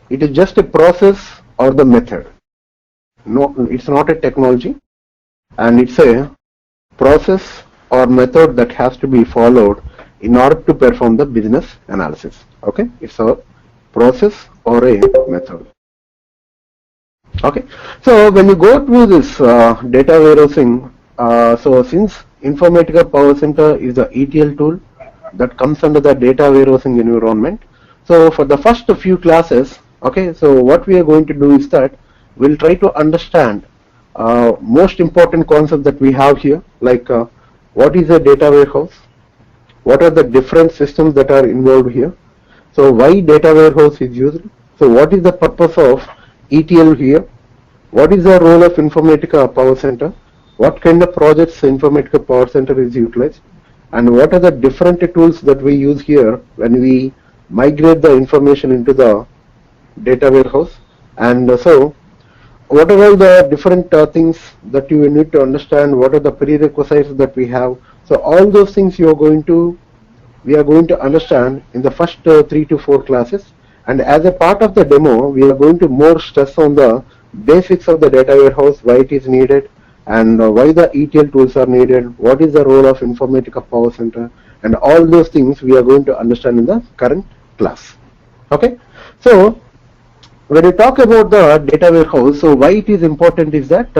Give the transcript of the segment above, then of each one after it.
It is just a process or the method. No, it's not a technology, and it's a process or method that has to be followed in order to perform the business analysis. Okay, it's a process or a method. Okay, so when you go through this data warehousing, so since Informatica Power Center is the ETL tool that comes under the data warehousing environment, so for the first few classes, okay, so what we are going to do is that we'll try to understand most important concept that we have here, like what is a data warehouse, what are the different systems that are involved here, so why data warehouse is used, so what is the purpose of ETL here, what is the role of Informatica Power Center, what kind of projects Informatica Power Center is utilized, and what are the different tools that we use here when we migrate the information into the data warehouse. And so what are all the different things that you need to understand, what are the prerequisites that we have. So all those things we are going to understand in the first 3 to 4 classes, and as a part of the demo we are going to more stress on the basics of the data warehouse, why it is needed, and why the ETL tools are needed, what is the role of Informatica Power Center, and all those things we are going to understand in the current class. Okay, so when you talk about the data warehouse, so why it is important is that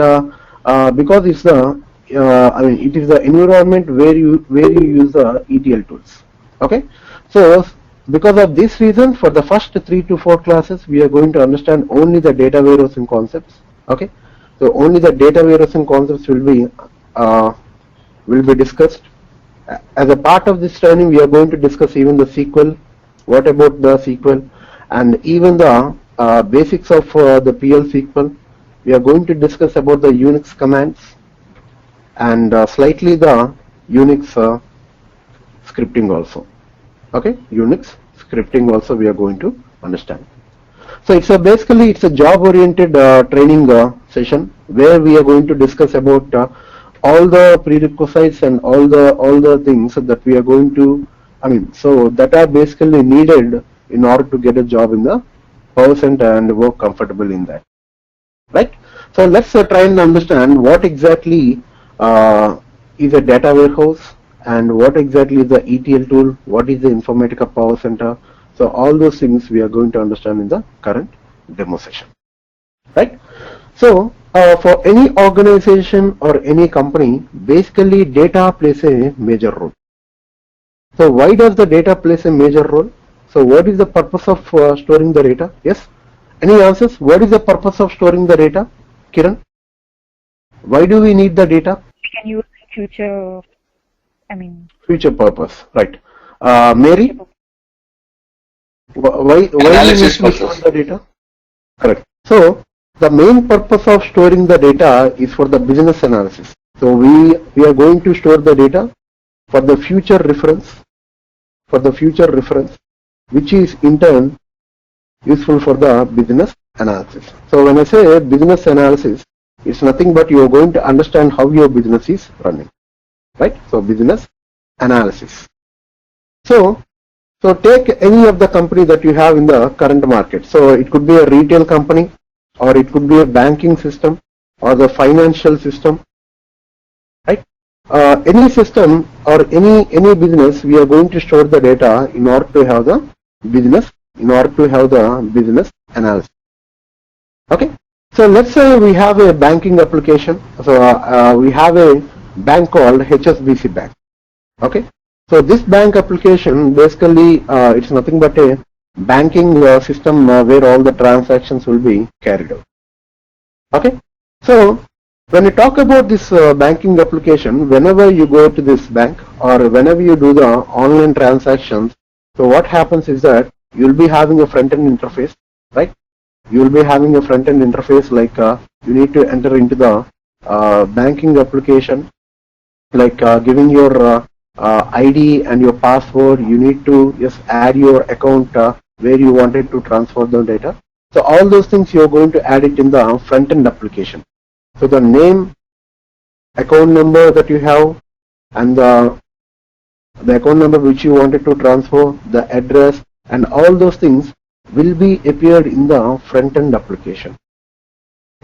because it's the it is the environment where you use the ETL tools. Okay, so because of this reason, for the first 3 to 4 classes, we are going to understand only the data warehousing concepts. Okay, so only the data warehousing concepts will be discussed. As a part of this training, we are going to discuss even the SQL. What about the SQL, and even the basics of the PL SQL. We are going to discuss about the Unix commands and slightly the Unix scripting also. Okay, Unix scripting also we are going to understand. So it's basically it's a job-oriented training session where we are going to discuss about all the prerequisites and all the things that we are going to, so that are basically needed in order to get a job in the Power Center and work comfortable in that. Right? So let's try and understand what exactly is a data warehouse, and what exactly is the ETL tool, what is the Informatica Power Center. So all those things we are going to understand in the current demo session. Right? So for any organization or any company, basically data plays a major role. So why does the data plays a major role? So what is the purpose of storing the data? Yes? Any answers? What is the purpose of storing the data? Kiran? Why do we need the data? We can use future, future purpose, right. Mary? Why do we need to store the data? Correct. So the main purpose of storing the data is for the business analysis. So we are going to store the data for the future reference, which is in turn useful for the business analysis. So when I say business analysis, it's nothing but you are going to understand how your business is running, right? So business analysis. So take any of the company that you have in the current market. So it could be a retail company, or it could be a banking system, or the financial system, right? Any system or any business, we are going to store the data in order to have the business analysis. Okay, so let's say we have a banking application. So we have a bank called HSBC Bank. Okay, so this bank application basically it's nothing but a banking system where all the transactions will be carried out. Okay, so when you talk about this banking application, whenever you go to this bank or whenever you do the online transactions, so what happens is that you will be having a front-end interface, right? You will be having a front-end interface like you need to enter into the banking application, like giving your ID and your password. You need to just add your account where you wanted to transfer the data. So all those things you're going to add it in the front-end application. So the name, account number that you have, and the account number which you wanted to transfer, the address, and all those things will be appeared in the front-end application.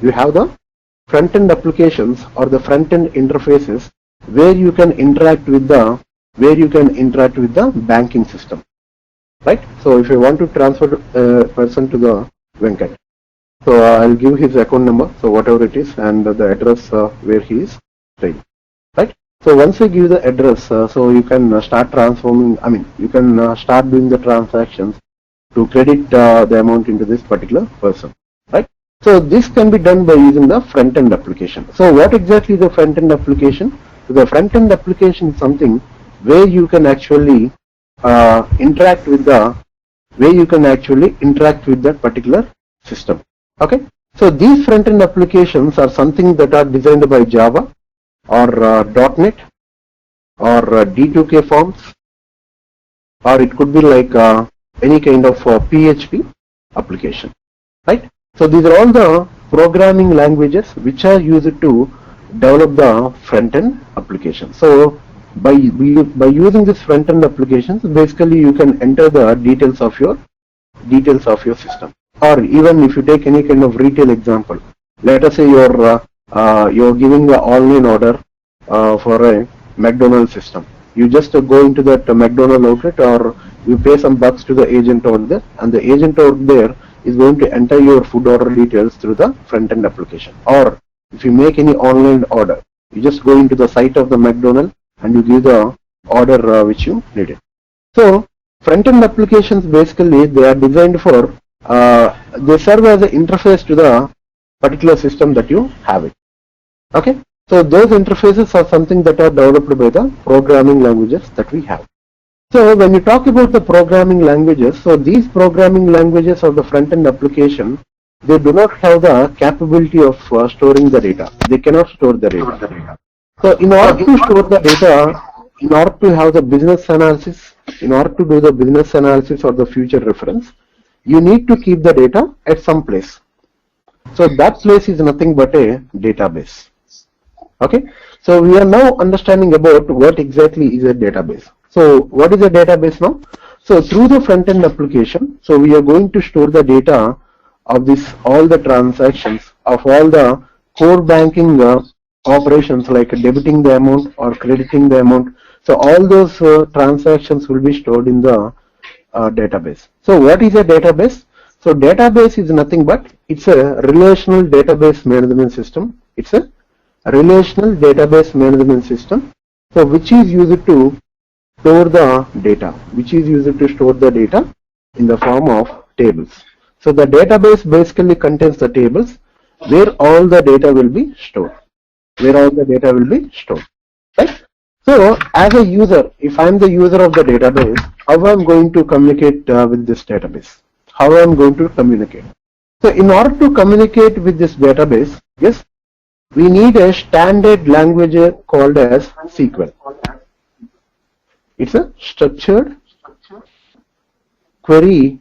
You have the front-end applications or the front-end interfaces where you can interact with the banking system, right? So if you want to transfer a person to the Venkat, so I'll give his account number, so whatever it is, and the address where he is staying, right? So once we give the address, so you can start transforming. I mean, you can start doing the transactions to credit the amount into this particular person, right? So this can be done by using the front-end application. So what exactly is the front-end application? So the front-end application is something where you can actually interact with that particular system. Okay. So these front-end applications are something that are designed by Java or .NET or D2K forms, or it could be like any kind of PHP application, right? So these are all the programming languages which are used to develop the front-end application. So by using this front-end applications, basically you can enter the details of your system. Or even if you take any kind of retail example, let us say you're giving the online order for a McDonald's system. You just go into that McDonald's outlet, or you pay some bucks to the agent over there, and the agent over there is going to enter your food order details through the front-end application. Or if you make any online order, you just go into the site of the McDonald's and you give the order which you needed. So front-end applications, basically they are designed for they serve as an interface to the particular system that you have it. Okay, so those interfaces are something that are developed by the programming languages that we have. So when you talk about the programming languages, so these programming languages of the front-end application, they do not have the capability of storing the data. They cannot store the data. So in order to store the data, in order to have the business analysis, in order to do the business analysis or the future reference, you need to keep the data at some place. So that place is nothing but a database. Okay, so we are now understanding about what exactly is a database. So what is a database now? So through the front-end application, so we are going to store the data of all the transactions of all the core banking operations, like debiting the amount or crediting the amount. So all those transactions will be stored in the database. So what is a database? So database is nothing but it's a relational database management system. It's a relational database management system, so which is used to store the data, in the form of tables. So the database basically contains the tables where all the data will be stored. Right? So as a user, if I am the user of the database, how I am going to communicate with this database? How I am going to communicate? So in order to communicate with this database, yes, we need a standard language called as SQL. It's a structured query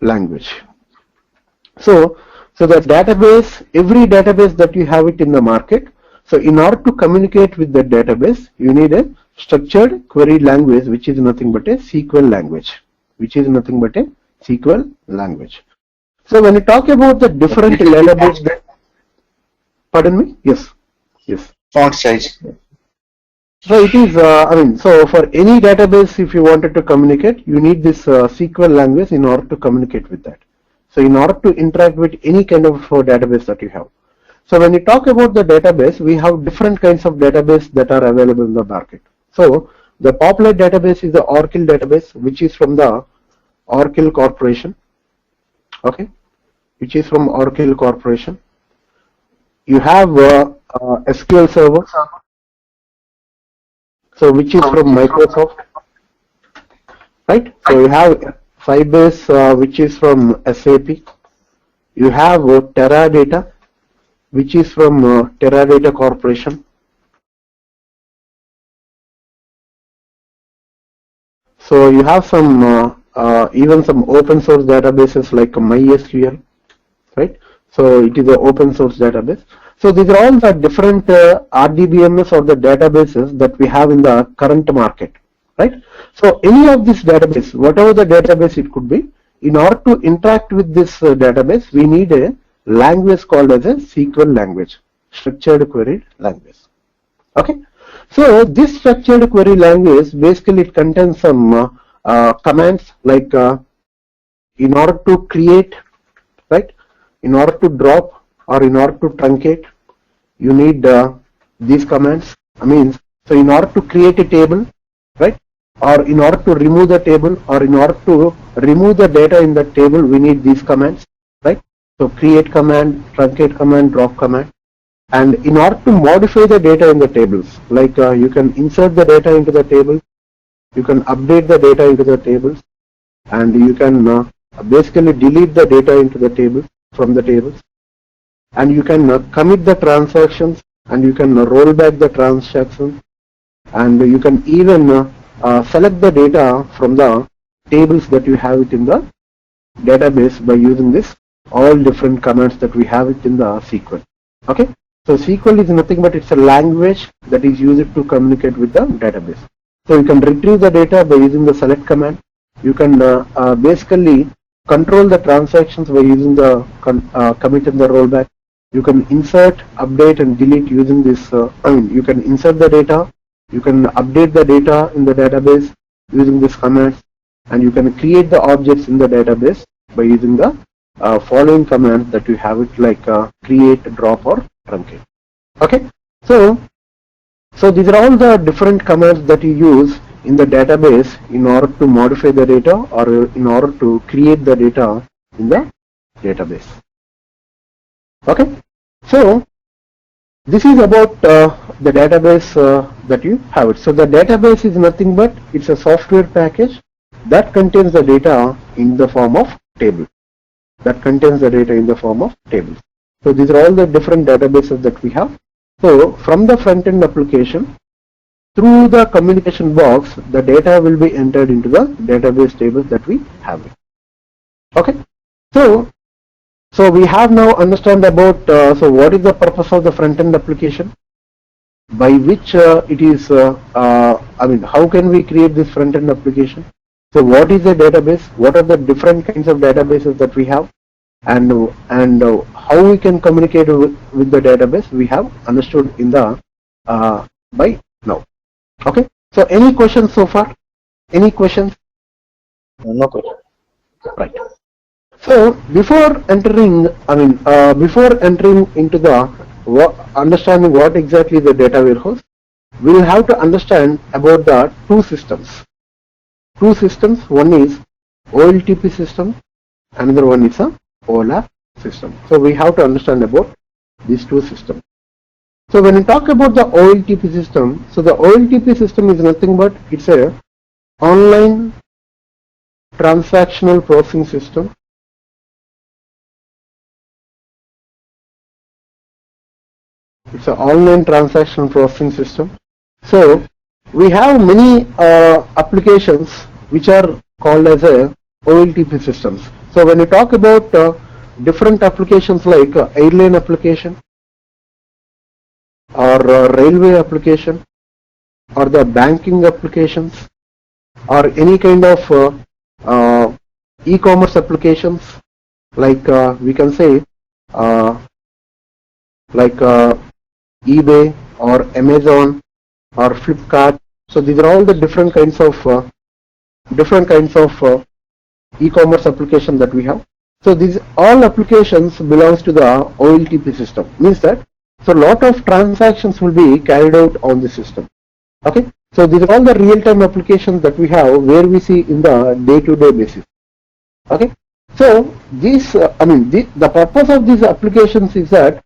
language. So the database, every database that you have it in the market, so in order to communicate with the database, you need a structured query language, which is nothing but a SQL language. So when you talk about the different database, pardon me? Yes. Font size. So it is, so for any database, if you wanted to communicate, you need this SQL language in order to communicate with that. So in order to interact with any kind of database that you have. So when you talk about the database, we have different kinds of database that are available in the market. So the popular database is the Oracle database, which is from the Oracle Corporation. Okay, which is from Oracle Corporation. You have SQL Server, so which is from Microsoft, right? So you have Sybase, which is from SAP. You have Teradata, which is from Teradata Corporation. So you have some even some open source databases like MySQL, right? So it is an open source database. So these are all the different RDBMS or the databases that we have in the current market, right? So any of this database, whatever the database it could be, in order to interact with this database, we need a language called as a SQL language, structured query language. Okay, so this structured query language basically it contains some commands like in order to create, right, in order to drop or in order to truncate, you need these commands. I mean, so in order to create a table, right, or in order to remove the table, or in order to remove the data in the table, we need these commands, right? So create command, truncate command, drop command. And in order to modify the data in the tables, like you can insert the data into the table, you can update the data into the tables, and you can basically delete the data into the table from the tables, and you can commit the transactions, and you can roll back the transactions, and you can even select the data from the tables that you have it in the database by using this all different commands that we have it in the SQL. Okay, so SQL is nothing but it's a language that is used to communicate with the database. So you can retrieve the data by using the select command. You can basically control the transactions by using the commit and the rollback. You can insert, update, and delete using this. You can insert the data. You can update the data in the database using this command, and you can create the objects in the database by using the following commands that you have it like create, drop, or truncate. Okay, so these are all the different commands that you use in the database in order to modify the data or in order to create the data in the database. Okay, so this is about the database that you have it. So the database is nothing but it's a software package that contains the data in the form of table. That contains the data in the form of tables. So these are all the different databases that we have. So from the front-end application, through the communication box, the data will be entered into the database tables that we have. Okay, so we have now understand about so what is the purpose of the front-end application, by which it is. I mean, how can we create this front-end application? So what is a database? What are the different kinds of databases that we have? And how we can communicate with the database, we have understood in the by now. Okay, so any questions so far? Any questions? No question. Right. So before entering, before entering into the understanding what exactly the data warehouse, we will have to understand about the two systems. Two systems. One is OLTP system. Another one is a OLAP system. So we have to understand about these two systems. So when we talk about the OLTP system, so the OLTP system is nothing but it's a online transactional processing system. It's an online transactional processing system. So we have many applications which are called as a OLTP systems. So when you talk about different applications like airline application or railway application or the banking applications or any kind of e-commerce applications like we can say like eBay or Amazon or Flipkart. So these are all the different kinds of e-commerce application that we have. So these all applications belongs to the OLTP system. Means that so lot of transactions will be carried out on the system. Okay. So these are all the real-time applications that we have where we see in the day-to-day basis. Okay. So this the purpose of these applications is that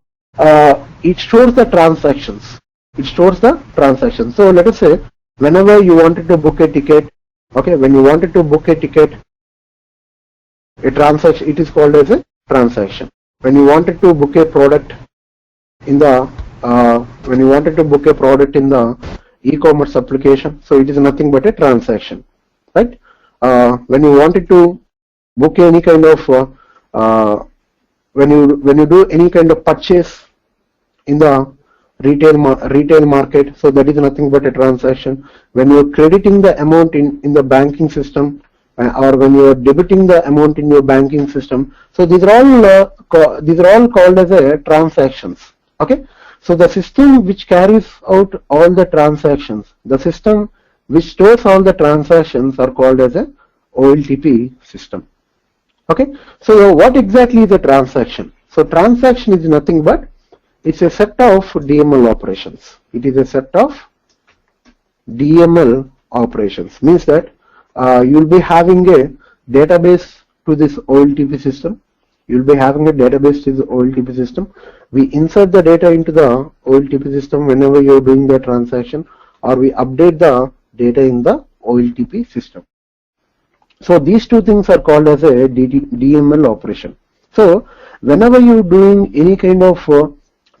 it stores the transactions. It stores the transactions. So let us say whenever you wanted to book a ticket, okay, when you wanted to book a ticket, a transaction, it is called as a transaction. When you wanted to book a product in the e-commerce application, so it is nothing but a transaction, right? When you wanted to book any kind of when you do any kind of purchase in the retail market, so that is nothing but a transaction. When you are crediting the amount in the banking system, or when you are debiting the amount in your banking system. So these are all called as a transactions. Okay. So the system which carries out all the transactions, the system which stores all the transactions are called as a OLTP system. Okay. So what exactly is a transaction? So transaction is nothing but it's a set of DML operations. It is a set of DML operations. Means that you will be having a database to this OLTP system. You will be having a database to the OLTP system. We insert the data into the OLTP system whenever you are doing the transaction, or we update the data in the OLTP system. So these two things are called as a DML operation. So whenever you are doing any kind of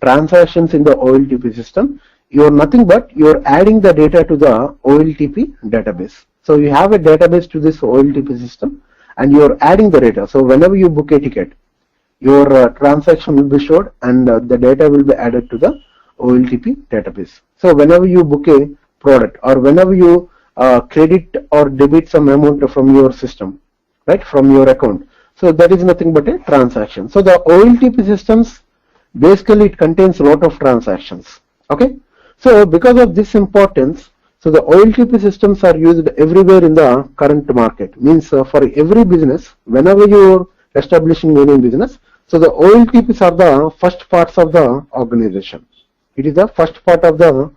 transactions in the OLTP system, you are nothing but you are adding the data to the OLTP database. So you have a database to this OLTP system and you are adding the data. So whenever you book a ticket, your transaction will be showed and the data will be added to the OLTP database. So whenever you book a product or whenever you credit or debit some amount from your system, right, from your account, so that is nothing but a transaction. So the OLTP systems, basically it contains a lot of transactions. Okay. So because of this importance, so the OLTP systems are used everywhere in the current market. Means for every business, whenever you are establishing any business, so the OLTPs are the first parts of the organization. It is the first part of the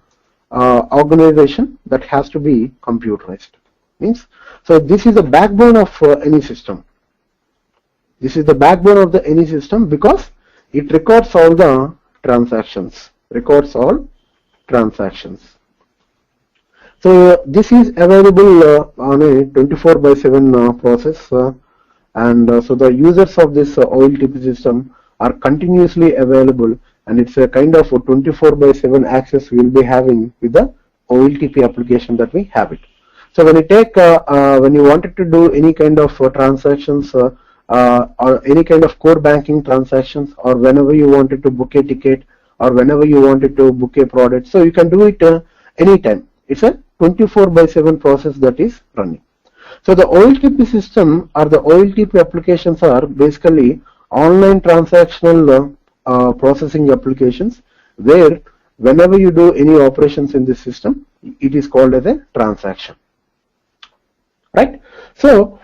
organization that has to be computerized. Means, so this is the backbone of any system. This is the backbone of any system because it records all the transactions. Records all transactions. So this is available on a 24/7 process, and so the users of this OLTP system are continuously available, and it's a kind of a 24/7 access we will be having with the OLTP application that we have it. So when you take, when you wanted to do any kind of transactions or any kind of core banking transactions, or whenever you wanted to book a ticket, or whenever you wanted to book a product, so you can do it anytime. It's a 24/7 process that is running. So the OLTP system or the OLTP applications are basically online transactional processing applications, where whenever you do any operations in this system, it is called as a transaction. Right? So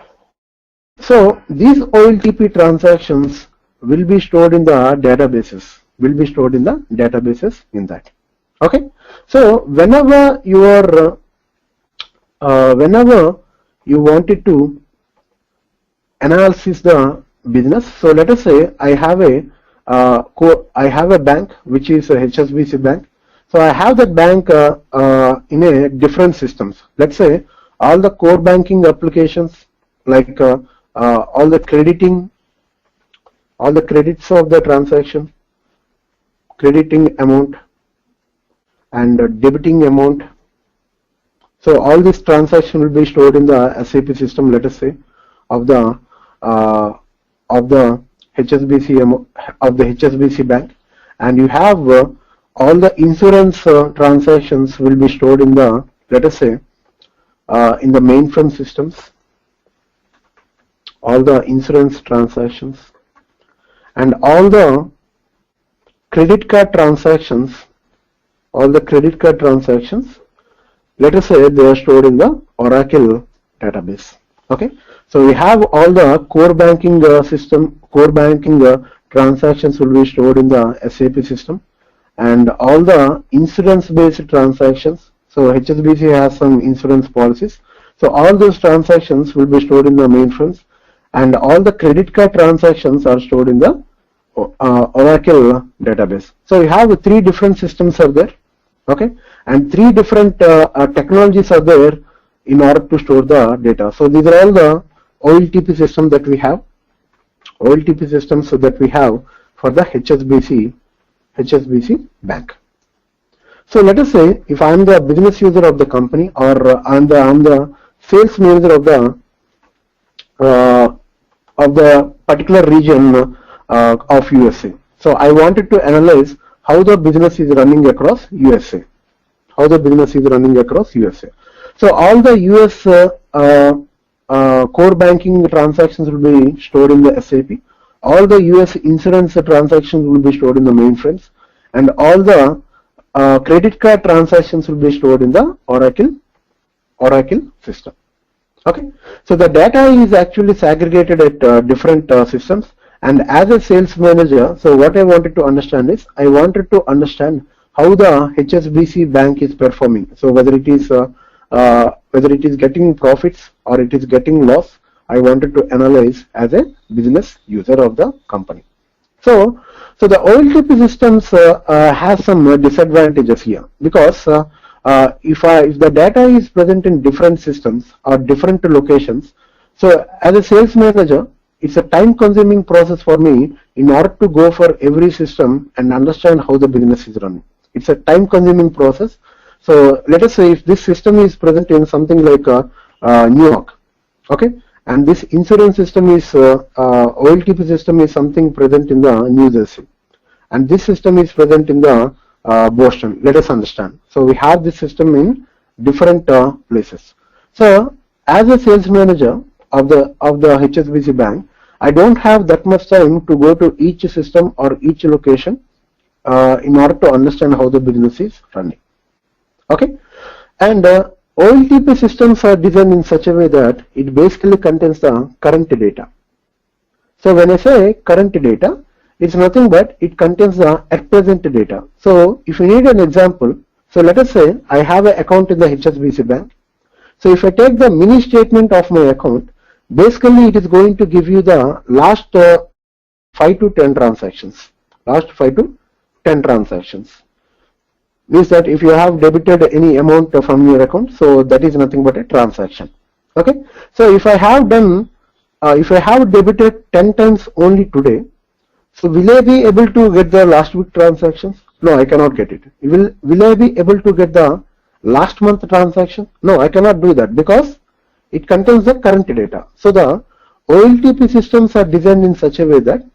these OLTP transactions will be stored in the databases. In that. Okay. So whenever you are whenever you wanted to analyze the business, so let us say I have a bank which is a HSBC bank. So I have that bank in a different systems. Let's say all the core banking applications, like all the crediting, all the credits of the transaction, crediting amount and debiting amount. So all this transaction will be stored in the SAP system, let us say, of the HSBC bank, and you have all the insurance transactions will be stored in the, let us say, in the mainframe systems, all the insurance transactions, and all the credit card transactions, let us say they are stored in the Oracle database. Okay, so we have all the core banking transactions will be stored in the SAP system, and all the insurance based transactions. So HSBC has some insurance policies. So all those transactions will be stored in the mainframes, and all the credit card transactions are stored in the Oracle database. So we have three different systems are there. Okay, and three different technologies are there in order to store the data. So these are all the OLTP systems that we have. OLTP systems that we have for the HSBC bank. So let us say if I am the business user of the company, or I am the sales manager of the particular region of USA. So I wanted to analyze how the business is running across USA. So all the US core banking transactions will be stored in the SAP. All the US insurance transactions will be stored in the mainframes, and all the credit card transactions will be stored in the Oracle system. Okay, so the data is actually segregated at different systems. And as a sales manager, so what I wanted to understand is, I wanted to understand how the HSBC bank is performing. So whether it is getting profits or it is getting loss, I wanted to analyze as a business user of the company. So the OLTP systems has some disadvantages here, because if the data is present in different systems or different locations, so as a sales manager, it's a time-consuming process for me in order to go for every system and understand how the business is running. It's a time-consuming process. So let us say if this system is present in something like New York, okay, and this insurance system is OLTP system is something present in the New Jersey, and this system is present in the Boston. Let us understand. So we have this system in different places. So as a sales manager of the HSBC bank, I don't have that much time to go to each system or each location in order to understand how the business is running. Okay, and OLTP systems are designed in such a way that it basically contains the current data. So when I say current data, it's nothing but it contains the at present data. So if you need an example, so let us say I have an account in the HSBC bank. So if I take the mini statement of my account, basically it is going to give you the last 5 to 10 transactions. Last 5 to 10 transactions. Means that if you have debited any amount from your account, so that is nothing but a transaction. Okay. So if I have done, if I have debited 10 times only today, so will I be able to get the last week transactions? No, I cannot get it. Will I be able to get the last month transaction? No, I cannot do that because it contains the current data. So the OLTP systems are designed in such a way that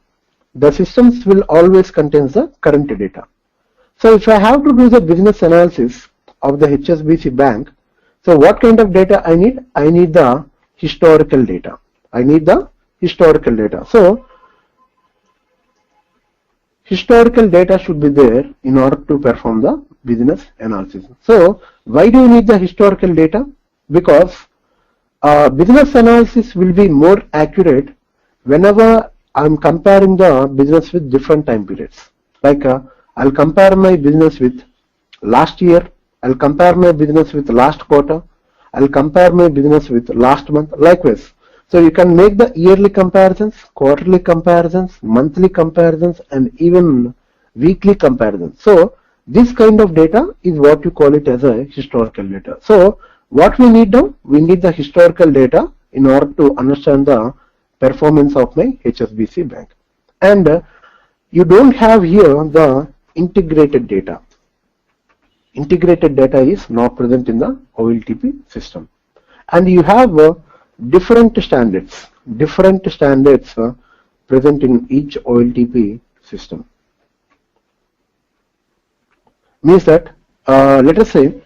the systems will always contain the current data. So if I have to do the business analysis of the HSBC bank, so what kind of data I need? I need the historical data. I need the historical data. So historical data should be there in order to perform the business analysis. So why do you need the historical data? Because business analysis will be more accurate whenever I'm comparing the business with different time periods. Like I'll compare my business with last year, I'll compare my business with last quarter, I'll compare my business with last month, likewise. So you can make the yearly comparisons, quarterly comparisons, monthly comparisons, and even weekly comparisons. So this kind of data is what you call it as a historical data. So what we need now? We need the historical data in order to understand the performance of my HSBC bank. And you don't have here the integrated data. Integrated data is not present in the OLTP system. And you have different standards present in each OLTP system. Means that let us say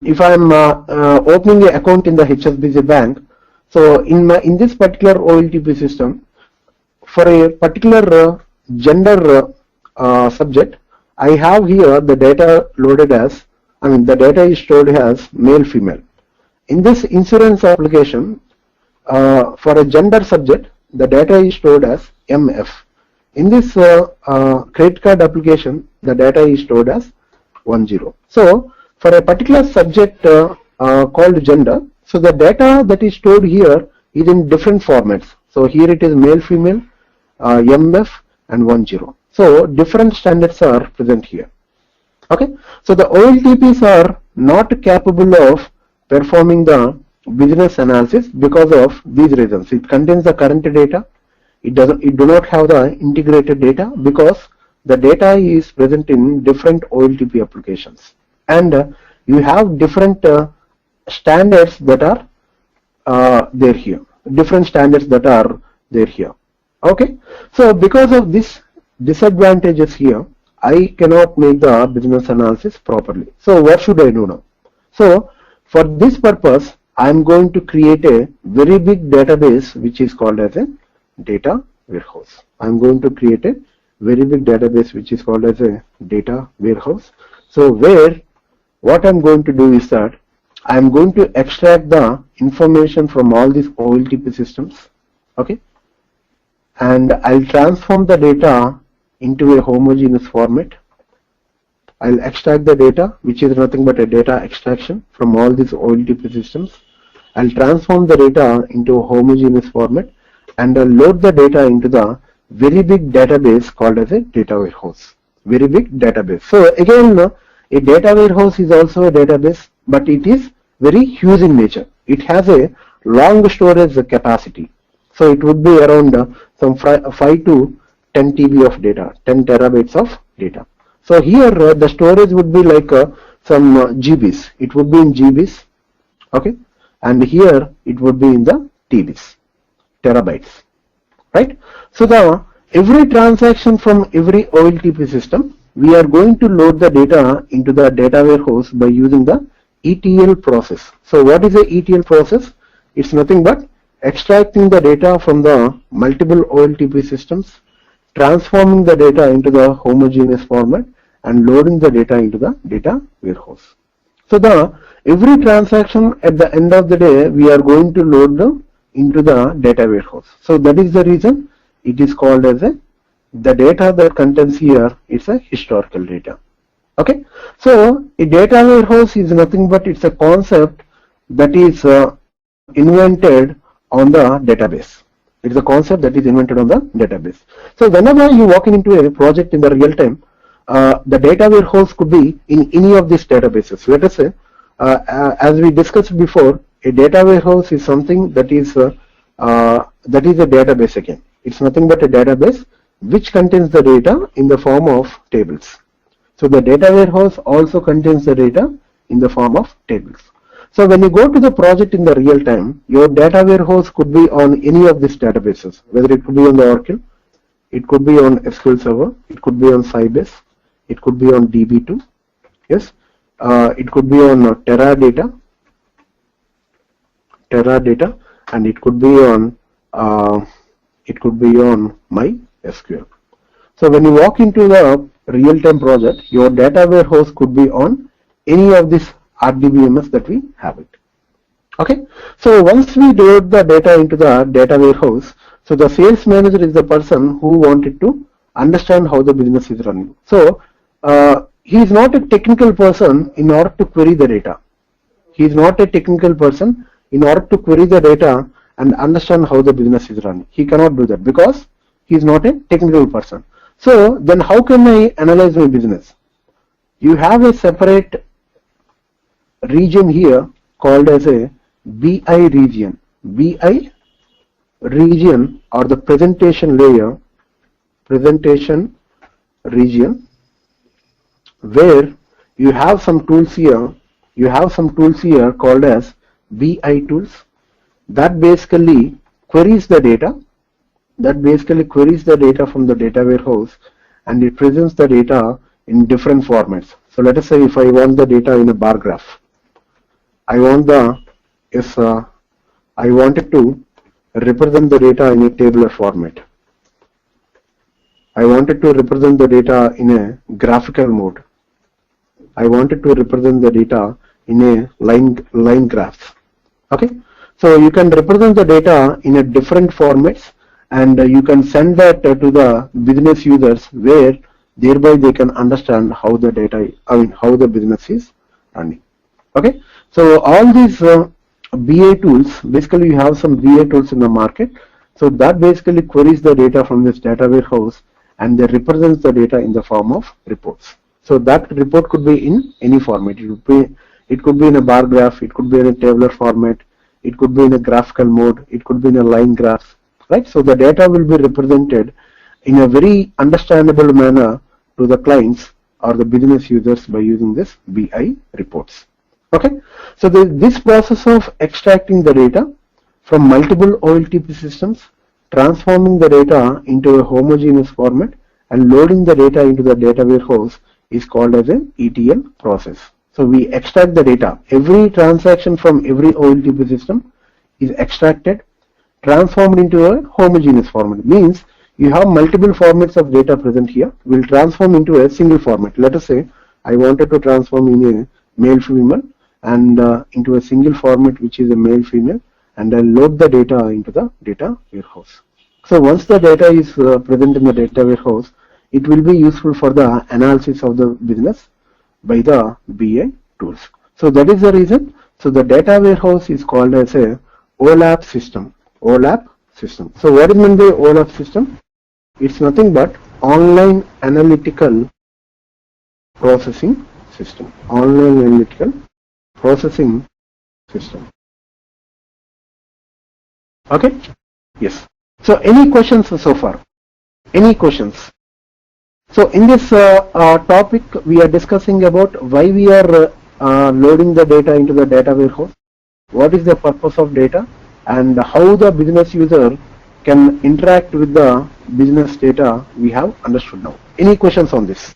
if I am opening an account in the HSBC bank, so in this particular OLTP system, for a particular gender subject, I have here the data loaded as, the data is stored as male female. In this insurance application, for a gender subject, the data is stored as MF. In this credit card application, the data is stored as 10. So for a particular subject called gender, so the data that is stored here is in different formats. So here it is male, female, MF and 10. So different standards are present here. Okay. So the OLTPs are not capable of performing the business analysis because of these reasons. It contains the current data. It do not have the integrated data because the data is present in different OLTP applications, and you have different standards that are there here. Different standards that are there here. Okay. So because of this disadvantages here, I cannot make the business analysis properly. So what should I do now? So For this purpose, I am going to create a very big database which is called as a data warehouse. I am going to create a very big database which is called as a data warehouse. So where what I am going to do is that I am going to extract the information from all these OLTP systems, okay, and I'll transform the data into a homogeneous format. I'll extract the data, which is nothing but a data extraction from all these OLTP systems. I'll transform the data into a homogeneous format, and I'll load the data into the very big database called as a data warehouse. Very big database. So again, a data warehouse is also a database, but it is very huge in nature. It has a long storage capacity. So it would be around some 5 to 10 TB of data, 10 terabytes of data. So here the storage would be like some GBs. It would be in GBs, okay, and here it would be in the TBs, terabytes, right? So the every transaction from every OLTP system, we are going to load the data into the data warehouse by using the ETL process. So what is the ETL process? It's nothing but extracting the data from the multiple OLTP systems, transforming the data into the homogeneous format, and loading the data into the data warehouse. So the every transaction at the end of the day, we are going to load them into the data warehouse. So that is the reason it is called as the data that contains here is a historical data. Okay, so a data warehouse is nothing but it's a concept that is invented on the database. It is a concept that is invented on the database. So whenever you walk into a project in the real time, the data warehouse could be in any of these databases. Let us say, as we discussed before, a data warehouse is something that is a database again. It's nothing but a database which contains the data in the form of tables. So the data warehouse also contains the data in the form of tables. So when you go to the project in the real time, your data warehouse could be on any of these databases, whether it could be on the Oracle, it could be on SQL Server, it could be on Sybase, it could be on DB2, yes, it could be on Teradata, and it could be on MySQL. So when you walk into the real-time project, your data warehouse could be on any of these RDBMS that we have it. Okay, so once we load the data into the data warehouse, so the sales manager is the person who wanted to understand how the business is running. So he is not a technical person in order to query the data. He is not a technical person in order to query the data and understand how the business is running. He cannot do that because he is not a technical person. So then how can I analyze my business? You have a separate region here called as a BI region. BI region or the presentation layer, presentation region, where you have some tools here. You have some tools here called as BI tools that basically queries the data. From the data warehouse, and it presents the data in different formats. So let us say if I want the data in a bar graph, I wanted to represent the data in a tabular format. I wanted to represent the data in a graphical mode. I wanted to represent the data in a line graphs. Okay, so you can represent the data in a different formats, and you can send that to the business users, where thereby they can understand how the data, how the business is running. Okay, so all these BA tools, basically you have some BA tools in the market. So that basically queries the data from this data warehouse, and they represents the data in the form of reports. So that report could be in any format. It could be in a bar graph, it could be in a tabular format, it could be in a graphical mode, it could be in a line graph. Right? So the data will be represented in a very understandable manner to the clients or the business users by using this BI reports. Okay, so this process of extracting the data from multiple OLTP systems, transforming the data into a homogeneous format, and loading the data into the data warehouse is called as an ETL process. So we extract the data. Every transaction from every OLTP system is extracted, transformed into a homogeneous format. Means you have multiple formats of data present here. We'll transform into a single format. Let us say I wanted to transform in a male female and into a single format which is a male female, and I'll load the data into the data warehouse. So once the data is present in the data warehouse, it will be useful for the analysis of the business by the BA tools. So that is the reason. So the data warehouse is called as a OLAP system. OLAP system. So what is meant by OLAP system? It's nothing but online analytical processing system. Online analytical processing system. Okay? Yes. So any questions so far? Any questions? So in this topic, we are discussing about why we are loading the data into the data warehouse, what is the purpose of data, and how the business user can interact with the business data we have understood now. Any questions on this?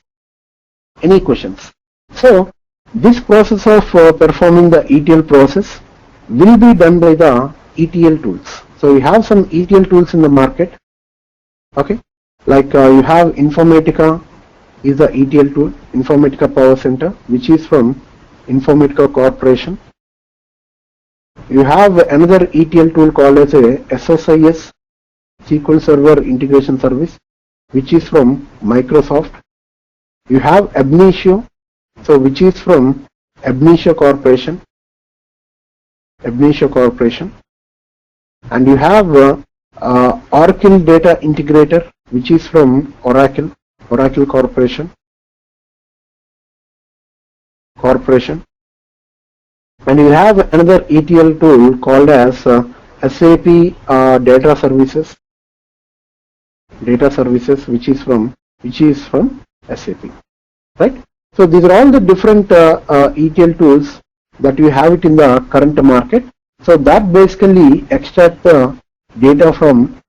Any questions? So this process of performing the ETL process will be done by the ETL tools. So we have some ETL tools in the market. Okay. Like you have Informatica is the ETL tool, Informatica Power Center, which is from Informatica Corporation. You have another ETL tool called as a SSIS, SQL Server Integration Service, which is from Microsoft. You have Ab Initio, so which is from Ab Initio Corporation. Ab Initio Corporation. And you have Oracle Data Integrator, which is from Oracle Corporation. And you have another ETL tool called as SAP Data Services, which is from SAP, right? So these are all the different ETL tools that you have it in the current market. So that basically extract the data from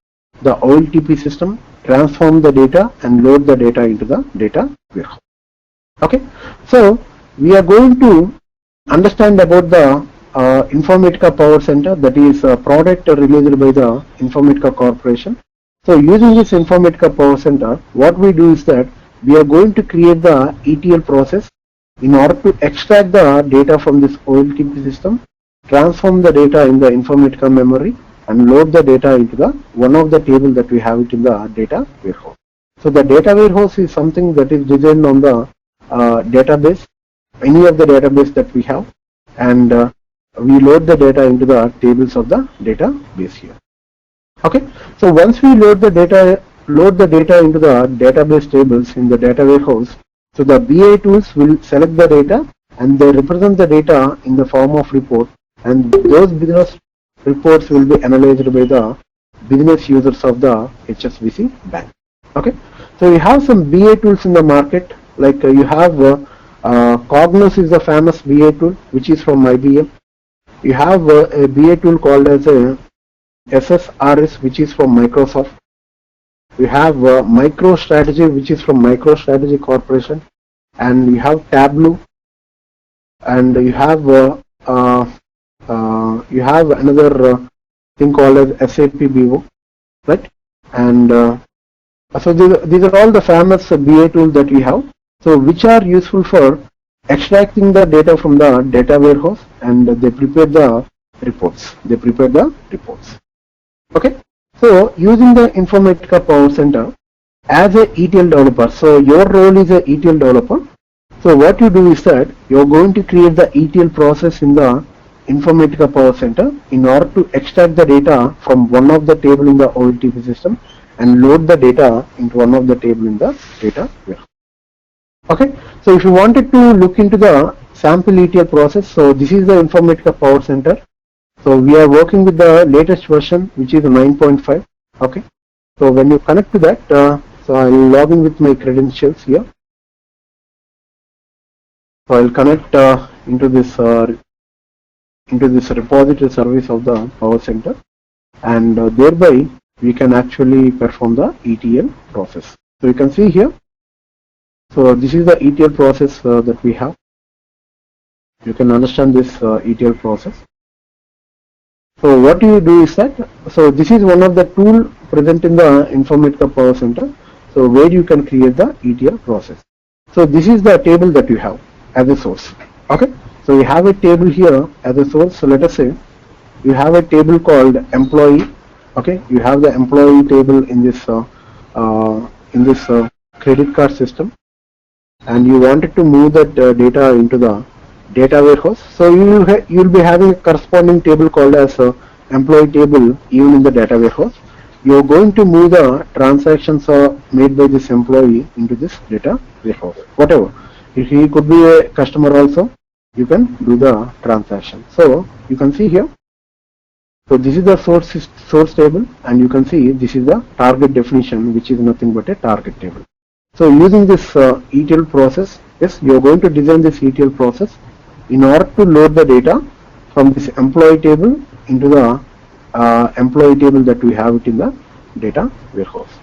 the OLTP system, transform the data and load the data into the data warehouse. Okay, so we are going to understand about the Informatica Power Center, that is a product released by the Informatica Corporation. So using this Informatica Power Center, what we do is that we are going to create the ETL process in order to extract the data from this OLTP system, transform the data in the Informatica memory, and load the data into the one of the table that we have it in the data warehouse. So the data warehouse is something that is designed on the database, any of the database that we have, and we load the data into the tables of the database here. Okay, so once we load the data into the database tables in the data warehouse, so the BI tools will select the data and they represent the data in the form of report, and those business reports will be analyzed by the business users of the HSBC bank. Okay, so you have some BI tools in the market, like you have Cognos is the famous BI tool, which is from IBM. You have a BI tool called as a SSRS, which is from Microsoft. You have MicroStrategy, which is from MicroStrategy Corporation, and you have Tableau, and you have another thing called as SAP BO, right? And so these are all the famous BI tools that we have. So which are useful for extracting the data from the data warehouse, and they prepare the reports. Okay. So using the Informatica Power Center as a ETL developer, so your role is a ETL developer. So what you do is that you are going to create the ETL process in the Informatica Power Center in order to extract the data from one of the table in the OLTP system and load the data into one of the table in the data warehouse. Okay, so if you wanted to look into the sample ETL process, so this is the Informatica Power Center. So we are working with the latest version, which is 9.5. Okay, so when you connect to that, so I will log in with my credentials here. So I will connect into this repository service of the Power Center, and thereby we can actually perform the ETL process. So you can see here. So this is the ETL process that we have. You can understand this ETL process. So what you do is that, so this is one of the tool present in the Informatica Power Center. So where you can create the ETL process. So this is the table that you have as a source. Okay. So you have a table here as a source. So let us say you have a table called employee. Okay. You have the employee table in this credit card system, and you wanted to move that data into the data warehouse. So you will be having a corresponding table called as employee table even in the data warehouse. You are going to move the transactions made by this employee into this data warehouse. Whatever, if he could be a customer also, you can do the transaction. So you can see here. So this is the source table, and you can see this is the target definition, which is nothing but a target table. So using this ETL process, yes, you are going to design this ETL process in order to load the data from this employee table into the employee table that we have it in the data warehouse,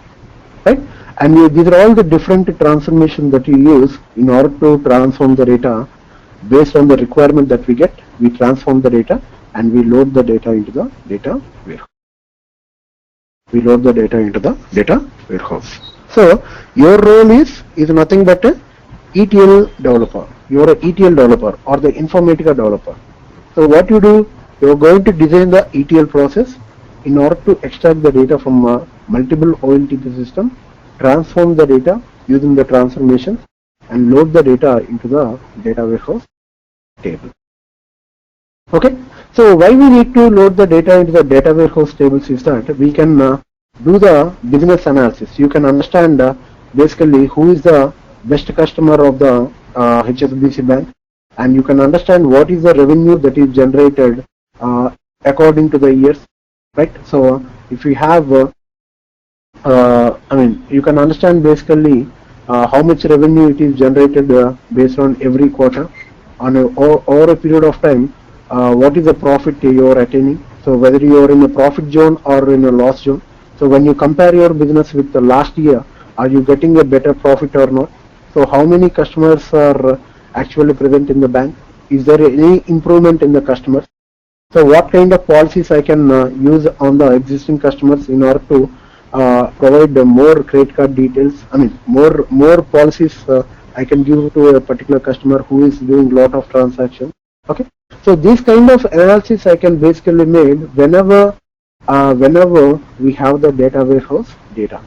right? And these are all the different transformations that you use in order to transform the data based on the requirement that we get. We transform the data and we load the data into the data warehouse. We load the data into the data warehouse. So your role is nothing but a ETL developer. You are a ETL developer or the Informatica developer. So what you do, you are going to design the ETL process in order to extract the data from multiple OLTP systems, transform the data using the transformations, and load the data into the data warehouse table. Okay. So why we need to load the data into the data warehouse tables is that we can do the business analysis. You can understand basically who is the best customer of the HSBC bank, and you can understand what is the revenue that is generated according to the years, right? So if you have, you can understand basically how much revenue it is generated based on every quarter on over a period of time. What is the profit you are attaining? So whether you are in a profit zone or in a loss zone. So when you compare your business with the last year, are you getting a better profit or not? So how many customers are actually present in the bank? Is there any improvement in the customers? So what kind of policies I can use on the existing customers in order to provide more credit card details? I mean more policies I can give to a particular customer who is doing lot of transactions. Okay. So this kind of analysis I can basically make whenever we have the data warehouse data.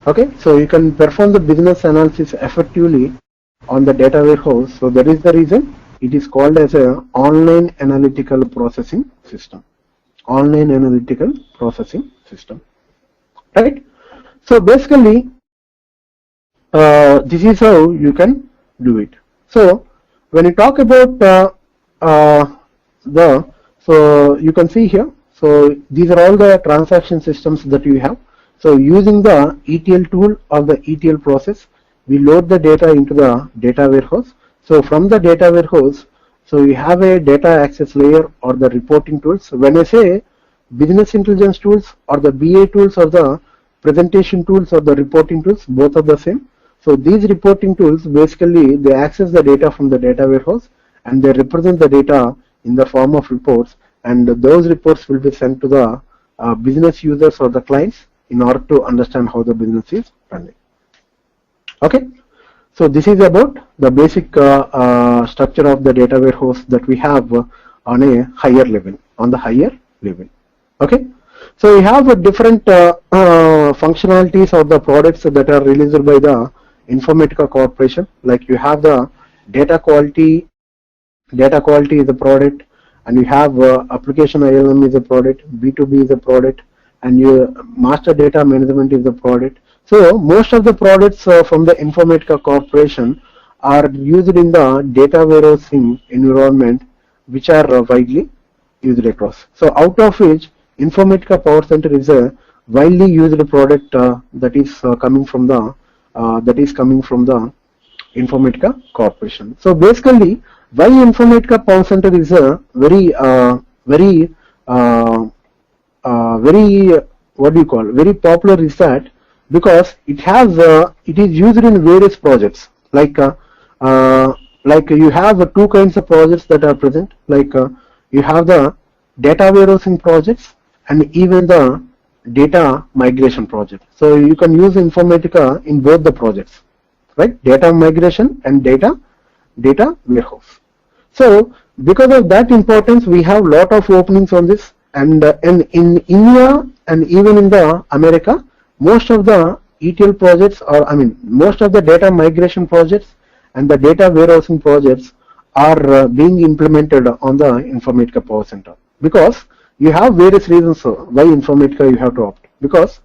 Okay, so you can perform the business analysis effectively on the data warehouse. So that is the reason it is called as a online analytical processing system. Online analytical processing system, right? So basically, this is how you can do it. So when you talk about so you can see here. So these are all the transaction systems that you have. So using the ETL tool or the ETL process, we load the data into the data warehouse. So from the data warehouse, so you have a data access layer or the reporting tools. When I say business intelligence tools or the BA tools or the presentation tools or the reporting tools, both are the same. So these reporting tools basically they access the data from the data warehouse and they represent the data in the form of reports, and those reports will be sent to the business users or the clients in order to understand how the business is running. Okay, so this is about the basic structure of the data warehouse that we have on a higher level, Okay, so we have different functionalities of the products that are released by the Informatica Corporation. Like you have the data quality is a product, and you have application ILM is a product, B2B is a product, and your master data management is a product. So most of the products from the Informatica Corporation are used in the data warehousing environment, which are widely used across. So out of which Informatica Power Center is a widely used product that is coming from the Informatica Corporation. So basically, why Informatica Power Center is a very very popular is that because it is used in various projects like like you have two kinds of projects that are present, like you have the data warehousing projects and even the data migration project. So you can use Informatica in both the projects, right? Data migration and data warehouse. So because of that importance, we have lot of openings on this, and in India and even in the America, most of the ETL projects, or I mean most of the data migration projects and the data warehousing projects are being implemented on the Informatica Power Center, because you have various reasons why Informatica you have to opt, because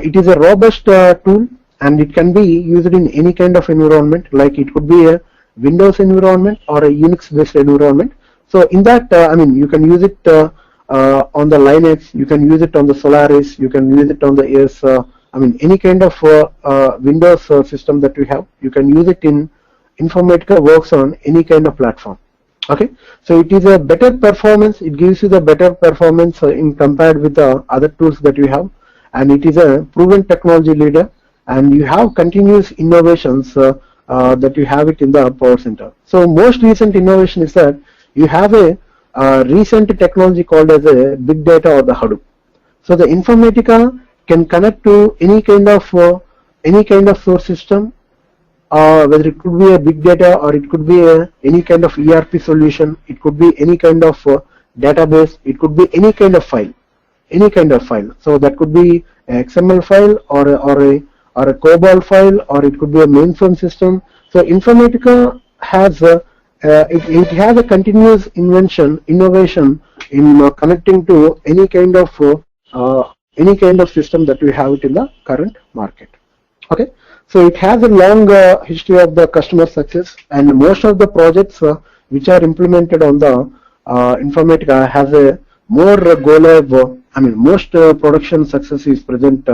it is a robust tool and it can be used in any kind of environment, like it could be a Windows environment or a Unix based environment. So in that, I mean, you can use it on the Linux, you can use it on the Solaris, you can use it on the AS, I mean, any kind of Windows system that we have, you can use it in Informatica. Works on any kind of platform. Okay, so it is a better performance, it gives you the better performance in compared with the other tools that you have, and it is a proven technology leader, and you have continuous innovations that you have it in the Power Center. So most recent innovation is that you have a recent technology called as a big data or the Hadoop. So the Informatica can connect to any kind of source system, whether it could be a big data or it could be any kind of ERP solution, it could be any kind of database, it could be any kind of file, So that could be an XML file or a COBOL file, or it could be a mainframe system. So Informatica has it has a continuous innovation in connecting to any kind of system that we have it in the current market. Okay, so it has a long history of the customer success, and most of the projects which are implemented on the Informatica has a more go live. I mean, most production success is present,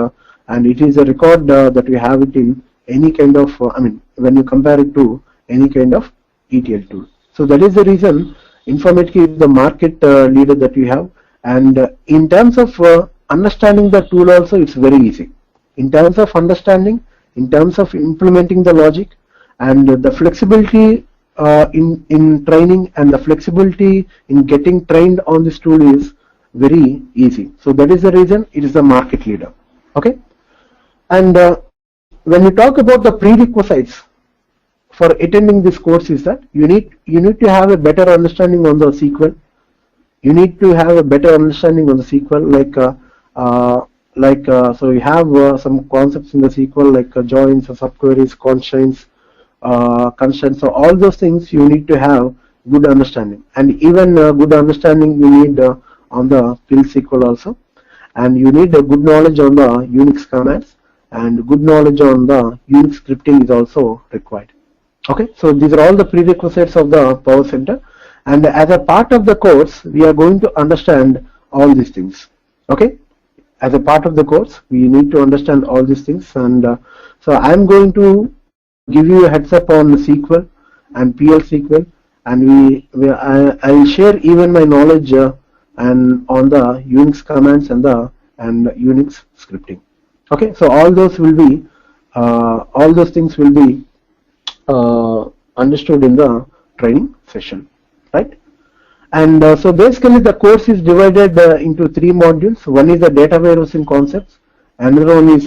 and it is a record that we have it in any kind of. I mean, when you compare it to any kind of ETL tool. So that is the reason Informatica is the market leader that we have, and in terms of understanding the tool also, it's very easy. In terms of understanding, in terms of implementing the logic, and the flexibility in training, and the flexibility in getting trained on this tool is very easy. So that is the reason it is the market leader. Okay, and when you talk about the prerequisites for attending this course, is that you need to have a better understanding on the SQL. You need to have a better understanding on the SQL, so you have some concepts in the SQL like joins, subqueries, constraints, constants. So all those things you need to have good understanding, and even good understanding you need on the fill SQL also, and you need a good knowledge on the Unix commands, and good knowledge on the Unix scripting is also required. Okay, so these are all the prerequisites of the Power Center, and as a part of the course we are going to understand all these things. Okay, as a part of the course we need to understand all these things, and so I am going to give you a heads up on the SQL and PL SQL, and I will share even my knowledge and on the Unix commands and Unix scripting. Okay, so all those things will be understood in the training session, right? And so basically the course is divided into three modules. One is the data warehousing concepts, another one is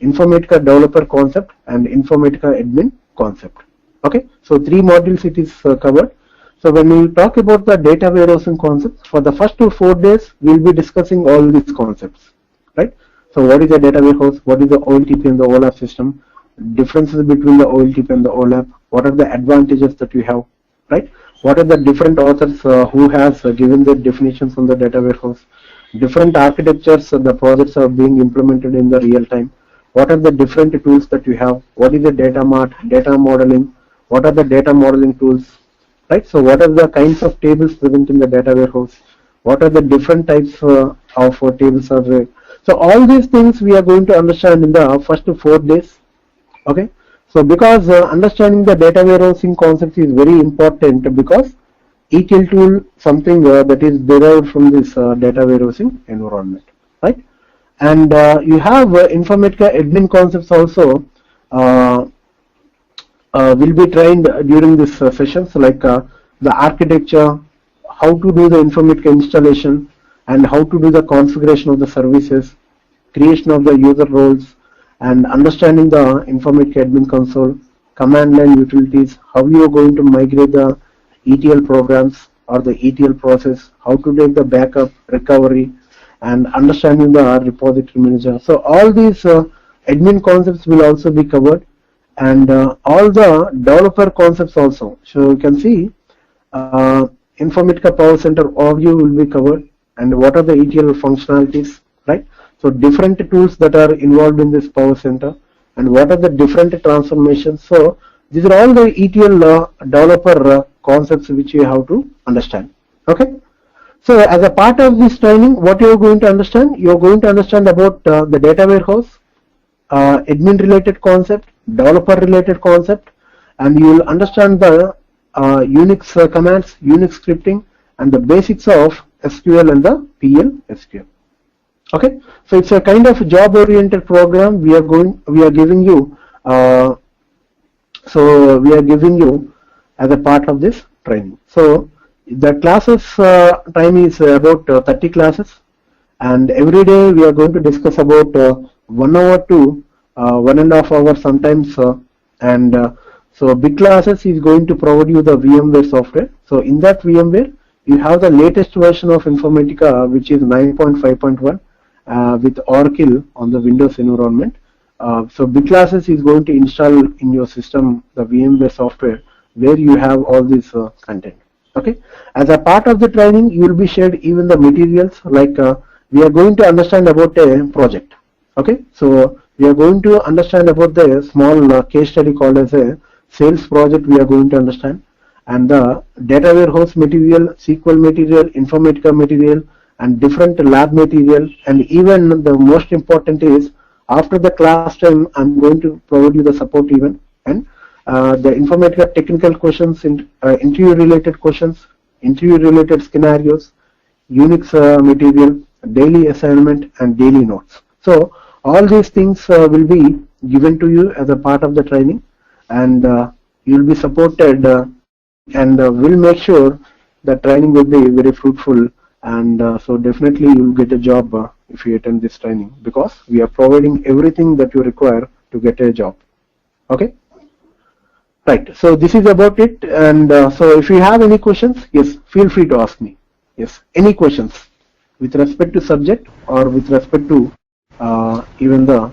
Informatica developer concept, and Informatica admin concept. Okay, so three modules it is covered. So when we talk about the data warehousing concepts, for the first 4 days we will be discussing all these concepts, right? So what is the data warehouse, what is the OLTP and the OLAP system, differences between the OLTP and the OLAP, what are the advantages that we have, right? What are the different authors who has given the definitions on the data warehouse, different architectures the projects are being implemented in the real time, what are the different tools that you have, what is the data mart, data modeling, what are the data modeling tools, right? So what are the kinds of tables present in the data warehouse, what are the different types of tables are there. So all these things we are going to understand in the first 4 days. Okay, so because understanding the data warehousing concept is very important, because ETL tool something that is derived from this data warehousing environment, right? And you have Informatica admin concepts also will be trained during this sessions, like the architecture, how to do the Informatica installation, and how to do the configuration of the services, creation of the user roles, and understanding the Informatica admin console, command line utilities, how you are going to migrate the ETL programs or the ETL process, how to take the backup, recovery, and understanding the repository manager. So all these admin concepts will also be covered, and all the developer concepts also. So you can see Informatica Power Center overview will be covered, and what are the ETL functionalities, right? So different tools that are involved in this Power Center, and what are the different transformations. So these are all the ETL developer concepts which you have to understand. Okay. So as a part of this training, what you are going to understand? You are going to understand about the data warehouse, admin related concept, developer related concept, and you will understand the Unix commands, Unix scripting, and the basics of SQL and the PL SQL. Okay, so it's a kind of job oriented program. We are giving you as a part of this training. So the classes time is about 30 classes, and every day we are going to discuss about 1 hour to 1.5 hours sometimes, and so big classes is going to provide you the VMware software. So in that VMware you have the latest version of Informatica, which is 9.5.1 with Oracle on the Windows environment. So big classes is going to install in your system the VMware software where you have all this content. Okay, as a part of the training you will be shared even the materials, like we are going to understand about a project. Okay, so we are going to understand about the small case study called as a sales project. We are going to understand, and the data warehouse material, SQL material, Informatica material, and different lab material, and even the most important is after the class time I'm going to provide you the support event, and the Informatica technical questions, interview related questions, interview related scenarios, Unix material, daily assignment, and daily notes. So all these things will be given to you as a part of the training, and you will be supported, and we'll make sure the training will be very fruitful, and so definitely you will get a job if you attend this training, because we are providing everything that you require to get a job. Okay, right, so this is about it, and so if you have any questions, yes, feel free to ask me. Yes, any questions with respect to subject or with respect to even the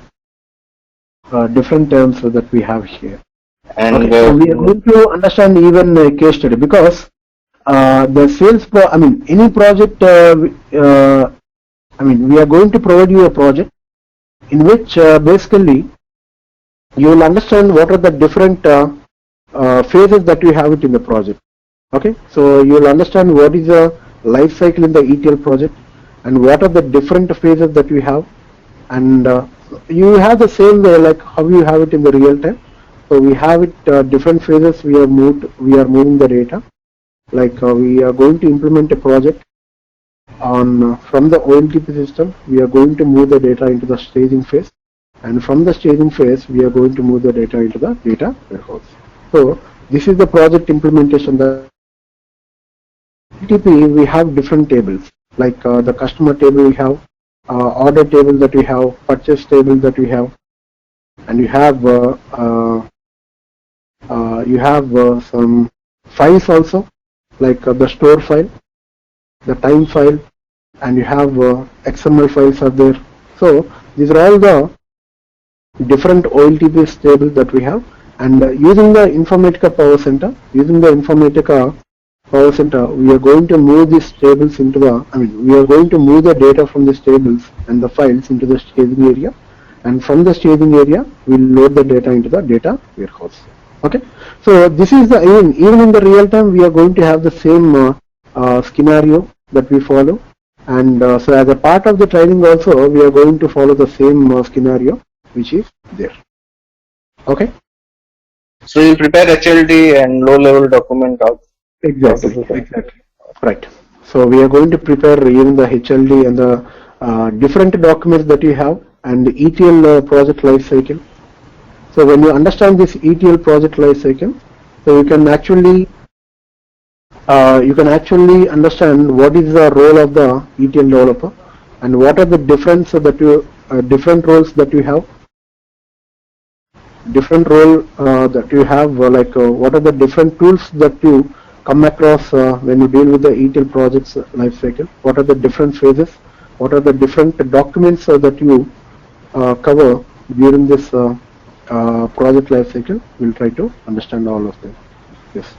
different terms that we have here. And okay, so we are going to understand even a case study, because the sales any project, we are going to provide you a project in which basically you will understand what are the different phases that you have it in the project. Okay, so you will understand what is the life cycle in the ETL project, and what are the different phases that we have, and you have the same way like how you have it in the real time. So we have it different phases. We are moving the data, like we are going to implement a project on from the OLTP system. We are going to move the data into the staging phase, and from the staging phase we are going to move the data into the data warehouse. So this is the project implementation. The OLTP, we have different tables, like the customer table we have, order table that we have, purchase table that we have, and you have some files also, like the store file, the time file, and you have XML files are there. So these are all the different OLTP tables that we have, and using the Informatica Power Center, we are going to move these tables into the, we are going to move the data from these tables and the files into the staging area, and from the staging area we'll load the data into the data warehouse. Okay, so this is the even in the real time we are going to have the same scenario that we follow, and so as a part of the training also we are going to follow the same scenario which is there. Okay, so you prepare HLD and low level document out. Exactly. Right. So we are going to prepare even the HLD and the different documents that you have, and the ETL project life cycle, So when you understand this ETL project life cycle, so you can actually understand what is the role of the ETL developer and what are the different roles that you have, what are the different tools that you come across when you deal with the ETL projects life cycle, what are the different phases, what are the different documents that you cover during this project life cycle. We'll try to understand all of them. Yes.